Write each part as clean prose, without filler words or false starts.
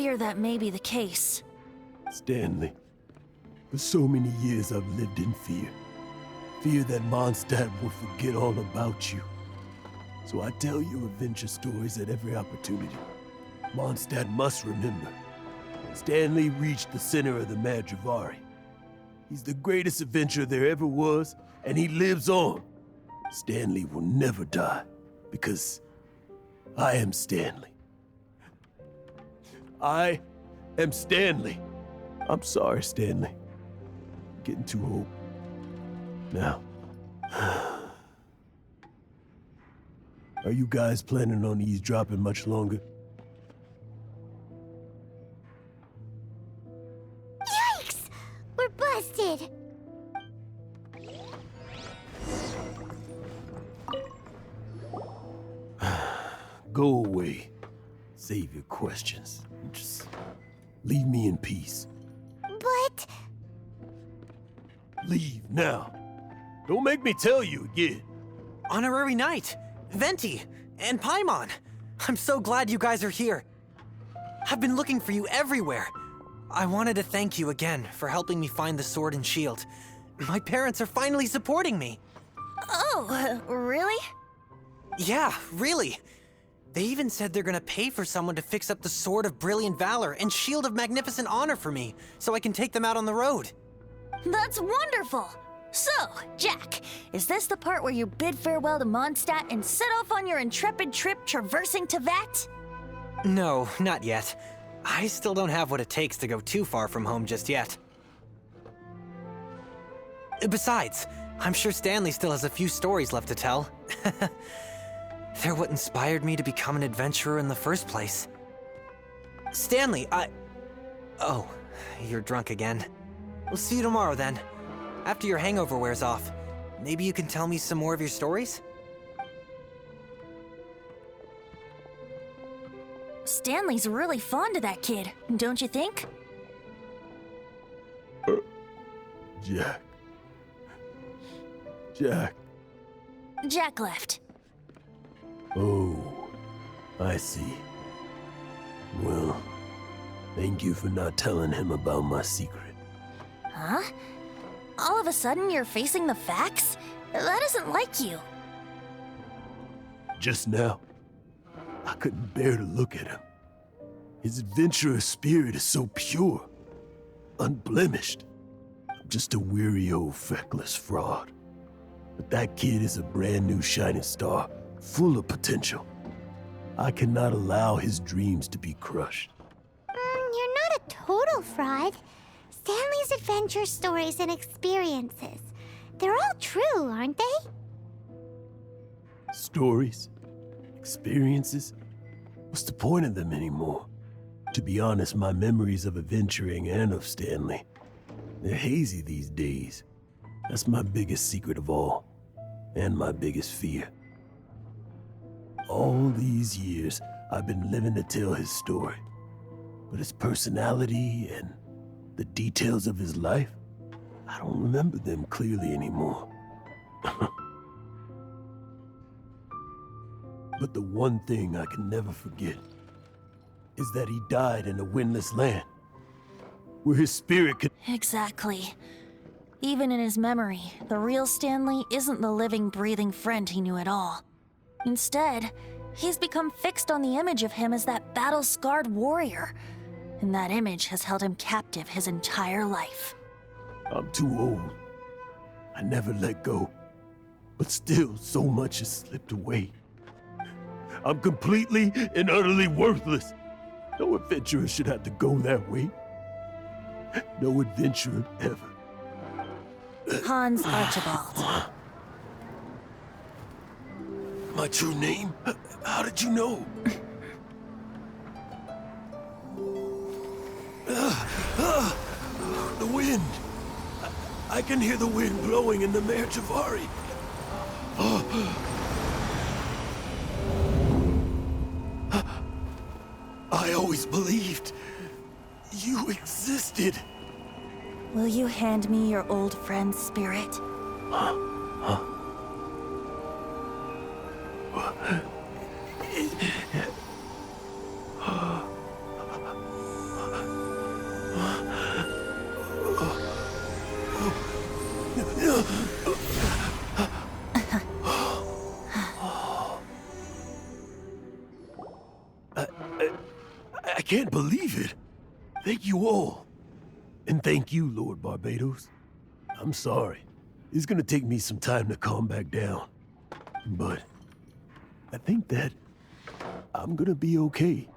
fear that may be the case. Stanley, for so many years I've lived in fear. Fear that Mondstadt will forget all about you. So I tell you adventure stories at every opportunity. Mondstadt must remember. Stanley reached the center of the Madrivari. He's the greatest adventurer there ever was, and he lives on. Stanley will never die, because I am Stanley. I am Stanley. I'm sorry, Stanley. I'm getting too old. Now, are you guys planning on eavesdropping much longer? Yikes! We're busted! Go away. Save your questions. Just leave me in peace. But... Leave now. Don't make me tell you again. Honorary Knight, Venti, and Paimon. I'm so glad you guys are here. I've been looking for you everywhere. I wanted to thank you again for helping me find the sword and shield. My parents are finally supporting me. Oh, really? Yeah, really. They even said they're gonna pay for someone to fix up the Sword of Brilliant Valor and Shield of Magnificent Honor for me, so I can take them out on the road. That's wonderful! So, Jack, is this the part where you bid farewell to Mondstadt and set off on your intrepid trip traversing Tevat? No, not yet. I still don't have what it takes to go too far from home just yet. Besides, I'm sure Stanley still has a few stories left to tell. They're what inspired me to become an adventurer in the first place. Stanley, Oh, you're drunk again. We'll see you tomorrow then. After your hangover wears off. Maybe you can tell me some more of your stories? Stanley's really fond of that kid, don't you think? Jack. Jack. Jack left. Oh, I see. Well, thank you for not telling him about my secret. Huh? All of a sudden you're facing the facts? That isn't like you. Just now, I couldn't bear to look at him. His adventurous spirit is so pure, unblemished. I'm just a weary old feckless fraud. But that kid is a brand new shining star, full of potential. I cannot allow his dreams to be crushed. You're not a total fraud. Stanley's adventure stories and experiences. They're all true, aren't they? Stories? Experiences? What's the point of them anymore? To be honest, my memories of adventuring and of Stanley, they're hazy these days. That's my biggest secret of all, and my biggest fear. All these years, I've been living to tell his story. But his personality and the details of his life, I don't remember them clearly anymore. But the one thing I can never forget is that he died in a windless land, where his spirit could... Exactly. Even in his memory, the real Stanley isn't the living, breathing friend he knew at all. Instead, he's become fixed on the image of him as that battle-scarred warrior, and that image has held him captive his entire life. I'm too old. I never let go, but still so much has slipped away. I'm completely and utterly worthless. No adventurer should have to go that way. No adventurer ever. Hans Archibald. My true name? How did you know? The wind. I can hear the wind blowing in the Mare Javari. I always believed you existed. Will you hand me your old friend's spirit? can't believe it. Thank you all. And thank you, Lord Barbados. I'm sorry. It's gonna take me some time to calm back down. But I think that I'm gonna be okay.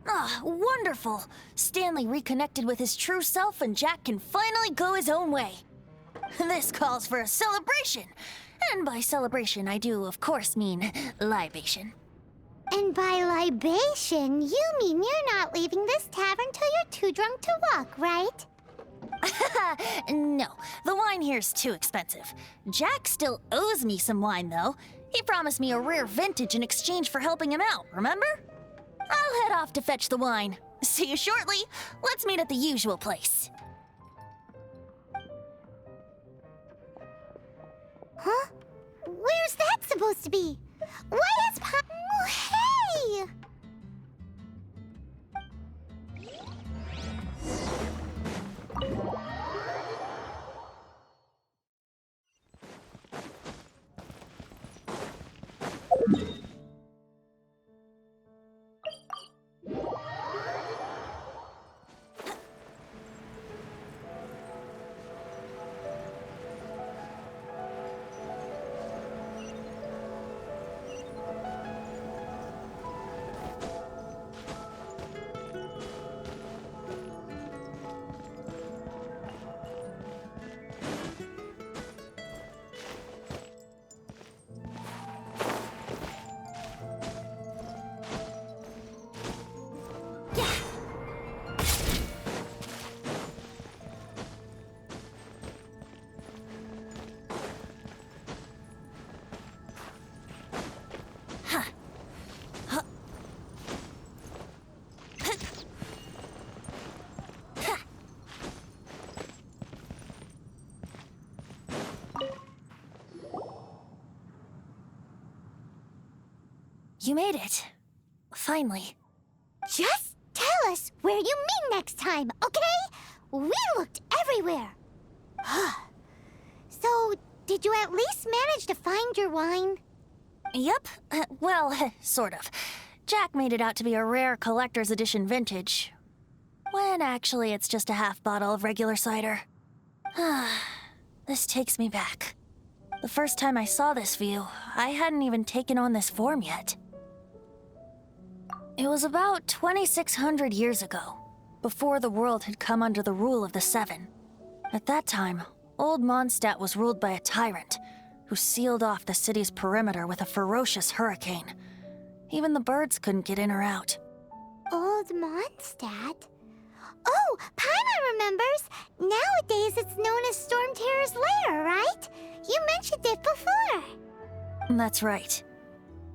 Ah, wonderful! Stanley reconnected with his true self and Jack can finally go his own way. This calls for a celebration. And by celebration, I do, of course, mean libation. And by libation, you mean you're not leaving this tavern till you're too drunk to walk, right? No, the wine here's too expensive. Jack still owes me some wine, though. He promised me a rare vintage in exchange for helping him out, remember? I'll head off to fetch the wine. See you shortly. Let's meet at the usual place. Huh? Where's that supposed to be? What is Oh, hey! You made it. Finally. Just tell us where you mean next time, okay? We looked everywhere. So, did you at least manage to find your wine? Yep. Well, sort of. Jack made it out to be a rare collector's edition vintage. When actually it's just a half bottle of regular cider. This takes me back. The first time I saw this view, I hadn't even taken on this form yet. It was about 2,600 years ago, before the world had come under the rule of the Seven. At that time, Old Mondstadt was ruled by a tyrant, who sealed off the city's perimeter with a ferocious hurricane. Even the birds couldn't get in or out. Old Mondstadt? Oh, Paimon remembers! Nowadays it's known as Storm Terror's lair, right? You mentioned it before. That's right.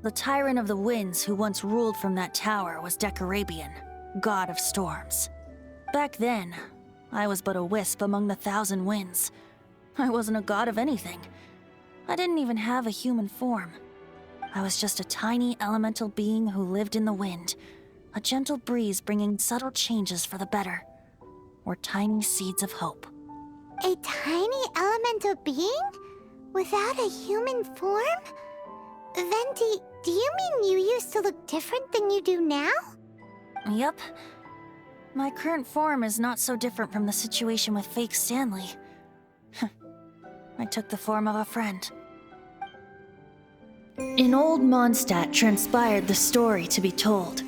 The Tyrant of the Winds who once ruled from that tower was Decarabian, god of storms. Back then, I was but a wisp among the thousand winds. I wasn't a god of anything. I didn't even have a human form. I was just a tiny elemental being who lived in the wind, a gentle breeze bringing subtle changes for the better, or tiny seeds of hope. A tiny elemental being? Without a human form? Venti, do you mean you used to look different than you do now? Yep. My current form is not so different from the situation with fake Stanley. I took the form of a friend. In Old Mondstadt transpired the story to be told.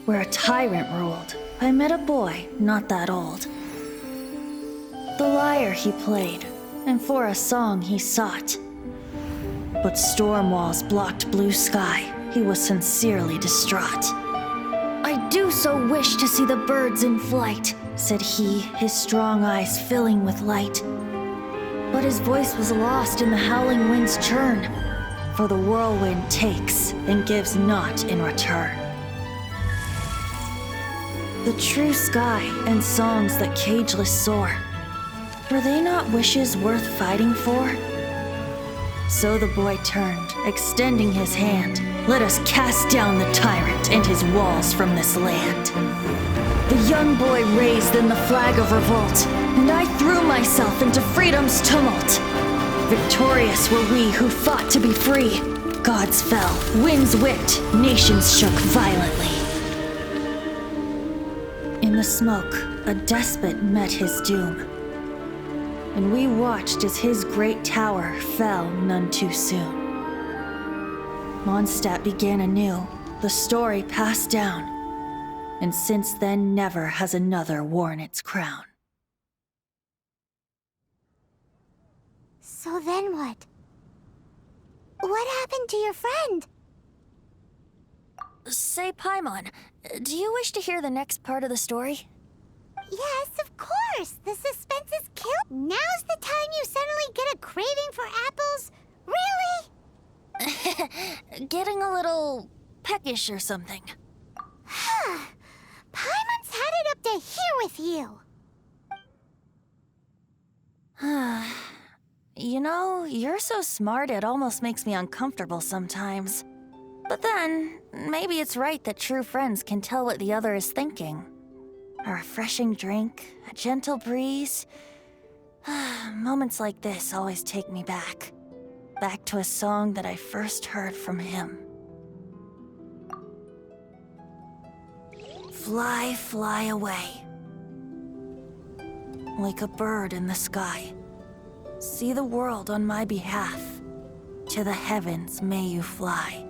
Where a tyrant ruled, I met a boy not that old. The lyre he played, and for a song he sought. But storm walls blocked blue sky, he was sincerely distraught. I do so wish to see the birds in flight, said he, his strong eyes filling with light. But his voice was lost in the howling wind's churn, for the whirlwind takes and gives not in return. The true sky and songs that cageless soar, were they not wishes worth fighting for? So the boy turned, extending his hand. Let us cast down the tyrant and his walls from this land. The young boy raised then the flag of revolt, and I threw myself into freedom's tumult. Victorious were we who fought to be free. Gods fell, winds whipped, nations shook violently. In the smoke, a despot met his doom. And we watched as his great tower fell none too soon. Mondstadt began anew, the story passed down, and since then never has another worn its crown. So then what? What happened to your friend? Say, Paimon, do you wish to hear the next part of the story? Yes, of course. The suspense is killed. Now's the time you suddenly get a craving for apples? Really? Getting a little peckish or something. Paimon's had it up to here with you. You know, you're so smart it almost makes me uncomfortable sometimes. But then, maybe it's right that true friends can tell what the other is thinking. A refreshing drink, a gentle breeze. Moments like this always take me back. Back to a song that I first heard from him. Fly, fly away. Like a bird in the sky. See the world on my behalf. To the heavens may you fly.